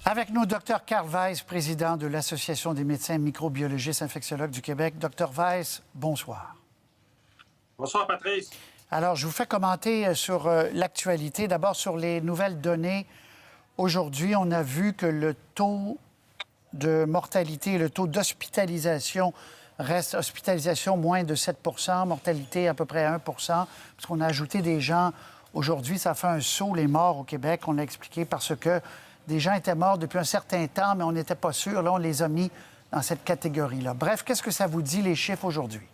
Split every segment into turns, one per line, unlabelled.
Avec nous, Dr Carl Weiss, président de l'Association des médecins microbiologistes infectiologues du Québec. Dr Weiss, bonsoir.
Bonsoir, Patrice.
Alors, je vous fais commenter sur l'actualité. D'abord, sur les nouvelles données. Aujourd'hui, on a vu que le taux de mortalité, le taux d'hospitalisation reste hospitalisation moins de 7 mortalité à peu près 1 parce qu'on a ajouté des gens. Aujourd'hui, ça fait un saut, les morts au Québec, on l'a expliqué, parce que des gens étaient morts depuis un certain temps, mais on n'était pas sûr. Là, on les a mis dans cette catégorie-là. Bref, qu'est-ce que ça vous dit, les chiffres aujourd'hui?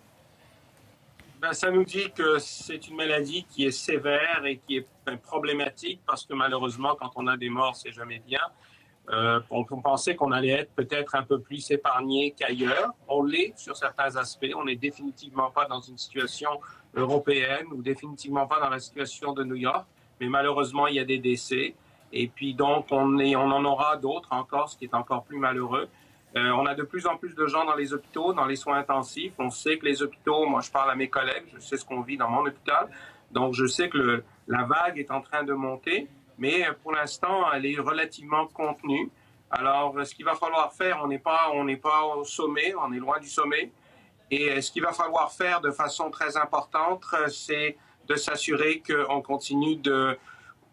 Ben, ça nous dit que c'est une maladie qui est sévère et qui est problématique parce que malheureusement, quand on a des morts, c'est jamais bien. On pensait qu'on allait être peut-être un peu plus épargné qu'ailleurs. On l'est sur certains aspects. On n'est définitivement pas dans une situation européenne ou définitivement pas dans la situation de New York. Mais malheureusement, il y a des décès. Et puis donc, on en aura d'autres encore, ce qui est encore plus malheureux. On a de plus en plus de gens dans les hôpitaux, dans les soins intensifs. On sait que les hôpitaux, moi je parle à mes collègues, je sais ce qu'on vit dans mon hôpital. Donc je sais que la vague est en train de monter, mais pour l'instant, elle est relativement contenue. Alors, ce qu'il va falloir faire, on n'est pas au sommet, on est loin du sommet. Et ce qu'il va falloir faire de façon très importante, c'est de s'assurer qu'on continue de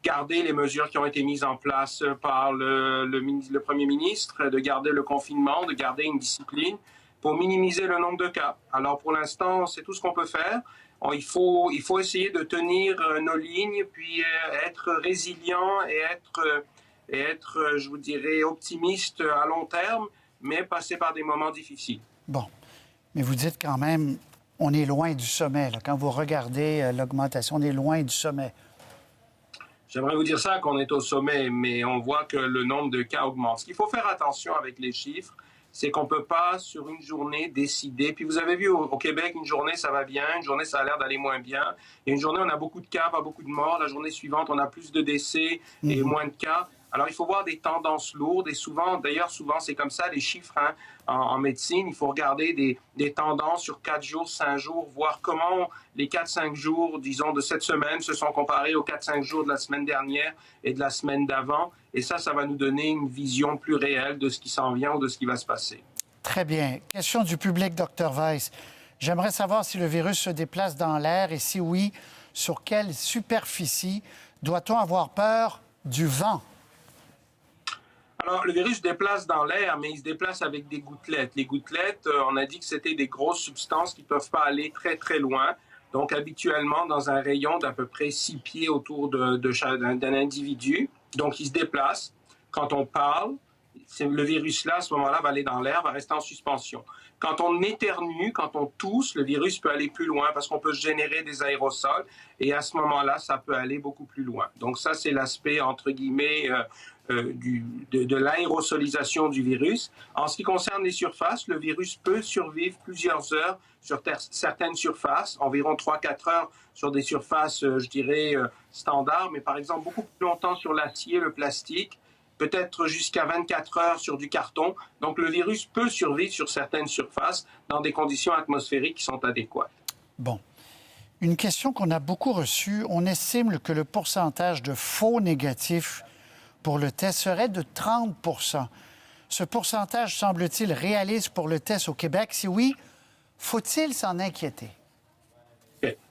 garder les mesures qui ont été mises en place par le Premier ministre, de garder le confinement, de garder une discipline pour minimiser le nombre de cas. Alors pour l'instant, c'est tout ce qu'on peut faire. Il faut essayer de tenir nos lignes, puis être résilient et être, je vous dirais, optimiste à long terme, mais passer par des moments difficiles.
Bon, mais vous dites quand même, on est loin du sommet. Là. Quand vous regardez l'augmentation, on est loin du sommet.
J'aimerais vous dire ça, qu'on est au sommet, mais on voit que le nombre de cas augmente. Ce qu'il faut faire attention avec les chiffres, c'est qu'on ne peut pas, sur une journée, décider. Puis vous avez vu, au Québec, une journée, ça va bien, une journée, ça a l'air d'aller moins bien. Et une journée, on a beaucoup de cas, pas beaucoup de morts. La journée suivante, on a plus de décès et moins de cas. Alors, il faut voir des tendances lourdes. Et souvent, c'est comme ça, les chiffres en médecine. Il faut regarder des tendances sur 4 jours, 5 jours, voir comment les 4-5 jours, disons, de cette semaine se sont comparés aux 4-5 jours de la semaine dernière et de la semaine d'avant. Et ça va nous donner une vision plus réelle de ce qui s'en vient ou de ce qui va se passer.
Très bien. Question du public, Dr Weiss. J'aimerais savoir si le virus se déplace dans l'air et si oui, sur quelle superficie doit-on avoir peur du vent?
Alors, le virus se déplace dans l'air, mais il se déplace avec des gouttelettes. Les gouttelettes, on a dit que c'était des grosses substances qui ne peuvent pas aller très, très loin. Donc, habituellement, dans un rayon d'à peu près 6 pieds autour d'un individu. Donc, il se déplace. Quand on parle, le virus-là, à ce moment-là, va aller dans l'air, va rester en suspension. Quand on éternue, quand on tousse, le virus peut aller plus loin parce qu'on peut générer des aérosols. Et à ce moment-là, ça peut aller beaucoup plus loin. Donc, ça, c'est l'aspect, entre guillemets, de l'aérosolisation du virus. En ce qui concerne les surfaces, le virus peut survivre plusieurs heures sur certaines surfaces, environ 3-4 heures sur des surfaces, je dirais, standards, mais par exemple beaucoup plus longtemps sur l'acier, le plastique, peut-être jusqu'à 24 heures sur du carton. Donc le virus peut survivre sur certaines surfaces dans des conditions atmosphériques qui sont adéquates.
Bon. Une question qu'on a beaucoup reçue, on estime que le pourcentage de faux négatifs pour le test serait de 30 %. Ce pourcentage semble-t-il réaliste pour le test au Québec? Si oui, faut-il s'en inquiéter?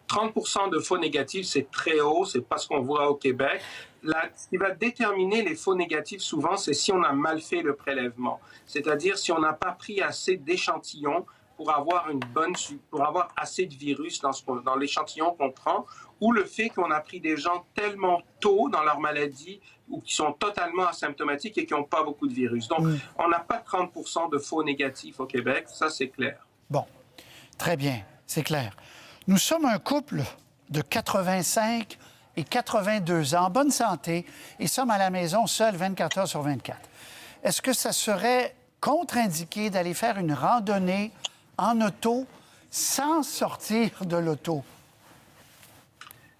30 % de faux négatifs, c'est très haut, c'est pas ce qu'on voit au Québec. Ce qui va déterminer les faux négatifs souvent, c'est si on a mal fait le prélèvement. C'est-à-dire si on n'a pas pris assez d'échantillons pour avoir assez de virus dans l'échantillon qu'on prend, ou le fait qu'on a pris des gens tellement tôt dans leur maladie ou qui sont totalement asymptomatiques et qui n'ont pas beaucoup de virus. Donc, on n'a pas 30 % de faux négatifs au Québec, ça c'est clair.
Bon, très bien, c'est clair. Nous sommes un couple de 85 et 82 ans, en bonne santé, et sommes à la maison seuls 24 heures sur 24. Est-ce que ça serait contre-indiqué d'aller faire une randonnée en auto sans sortir de l'auto?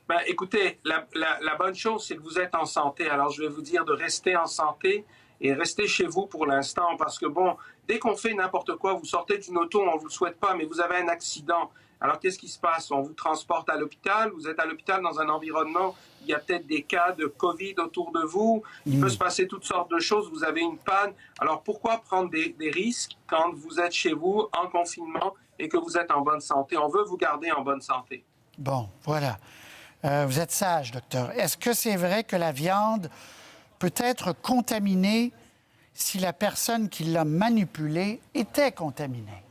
Ben, écoutez, la bonne chose, c'est que vous êtes en santé. Alors, je vais vous dire de rester en santé et restez chez vous pour l'instant parce que, bon, dès qu'on fait n'importe quoi, vous sortez d'une auto, on ne vous le souhaite pas, mais vous avez un accident. Alors, qu'est-ce qui se passe? On vous transporte à l'hôpital, vous êtes à l'hôpital dans un environnement, il y a peut-être des cas de COVID autour de vous, il peut se passer toutes sortes de choses, vous avez une panne. Alors, pourquoi prendre des risques quand vous êtes chez vous, en confinement, et que vous êtes en bonne santé? On veut vous garder en bonne santé.
Bon, voilà. Vous êtes sage, docteur. Est-ce que c'est vrai que la viande peut être contaminée si la personne qui l'a manipulée était contaminée?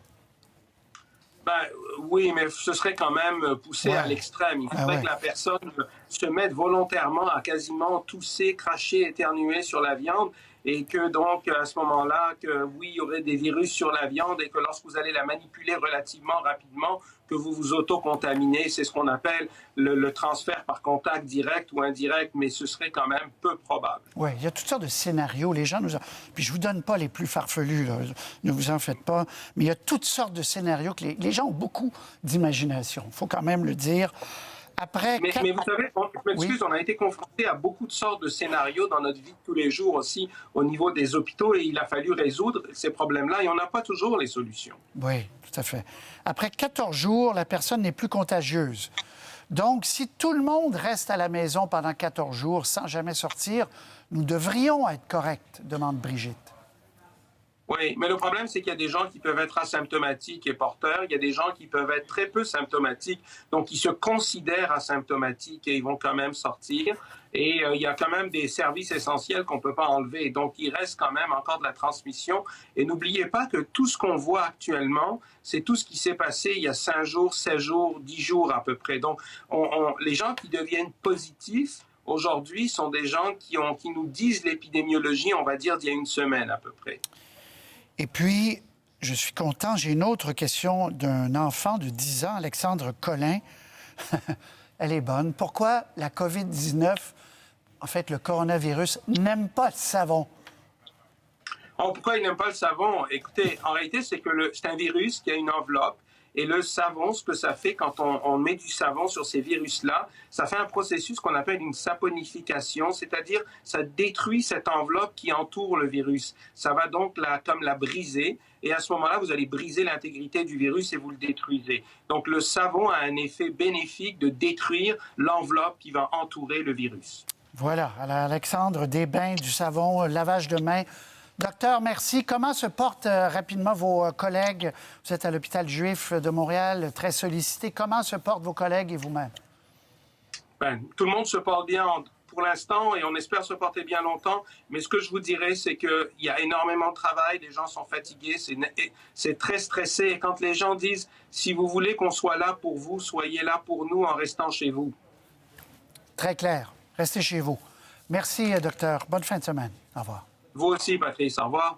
Ben, oui, mais ce serait quand même poussé à l'extrême. Il faudrait que la personne se mette volontairement à quasiment tousser, cracher, éternuer sur la viande et que donc à ce moment-là, que oui, il y aurait des virus sur la viande et que lorsque vous allez la manipuler relativement rapidement, que vous vous auto-contaminez. C'est ce qu'on appelle le transfert par contact direct ou indirect, mais ce serait quand même peu probable.
Oui, il y a toutes sortes de scénarios. Les gens nous ont... Puis je ne vous donne pas les plus farfelus, là. Ne vous en faites pas. Mais il y a toutes sortes de scénarios que les gens ont beaucoup d'imagination. Il faut quand même le dire. Après,
mais vous savez, je m'excuse, on a été confronté à beaucoup de sortes de scénarios dans notre vie de tous les jours aussi au niveau des hôpitaux et il a fallu résoudre ces problèmes-là et on n'a pas toujours les solutions.
Oui, tout à fait. Après 14 jours, la personne n'est plus contagieuse. Donc, si tout le monde reste à la maison pendant 14 jours sans jamais sortir, nous devrions être corrects, demande Brigitte.
Oui, mais le problème, c'est qu'il y a des gens qui peuvent être asymptomatiques et porteurs. Il y a des gens qui peuvent être très peu symptomatiques, donc ils se considèrent asymptomatiques et ils vont quand même sortir. Et il y a quand même des services essentiels qu'on ne peut pas enlever. Donc, il reste quand même encore de la transmission. Et n'oubliez pas que tout ce qu'on voit actuellement, c'est tout ce qui s'est passé il y a 5 jours, 16 jours, 10 jours à peu près. Donc, les gens qui deviennent positifs, aujourd'hui, sont des gens qui nous disent l'épidémiologie, on va dire, d'il y a une semaine à peu près.
Et puis, je suis content, j'ai une autre question d'un enfant de 10 ans, Alexandre Collin. Elle est bonne. Pourquoi la COVID-19, en fait, le coronavirus, n'aime pas le savon?
Oh, pourquoi il n'aime pas le savon? Écoutez, en réalité, c'est un virus qui a une enveloppe. Et le savon, ce que ça fait quand on met du savon sur ces virus-là, ça fait un processus qu'on appelle une saponification, c'est-à-dire ça détruit cette enveloppe qui entoure le virus. Ça va donc comme la briser. Et à ce moment-là, vous allez briser l'intégrité du virus et vous le détruisez. Donc le savon a un effet bénéfique de détruire l'enveloppe qui va entourer le virus.
Voilà, Alexandre, des bains, du savon, lavage de mains. Docteur, merci. Comment se portent rapidement vos collègues? Vous êtes à l'hôpital juif de Montréal, très sollicité. Comment se portent vos collègues et vous-même?
Ben, tout le monde se porte bien pour l'instant et on espère se porter bien longtemps. Mais ce que je vous dirais, c'est qu'il y a énormément de travail, les gens sont fatigués, c'est très stressé. Et quand les gens disent, si vous voulez qu'on soit là pour vous, soyez là pour nous en restant chez vous.
Très clair. Restez chez vous. Merci, docteur. Bonne fin de semaine. Au revoir.
Vous aussi, Patrice. Au revoir.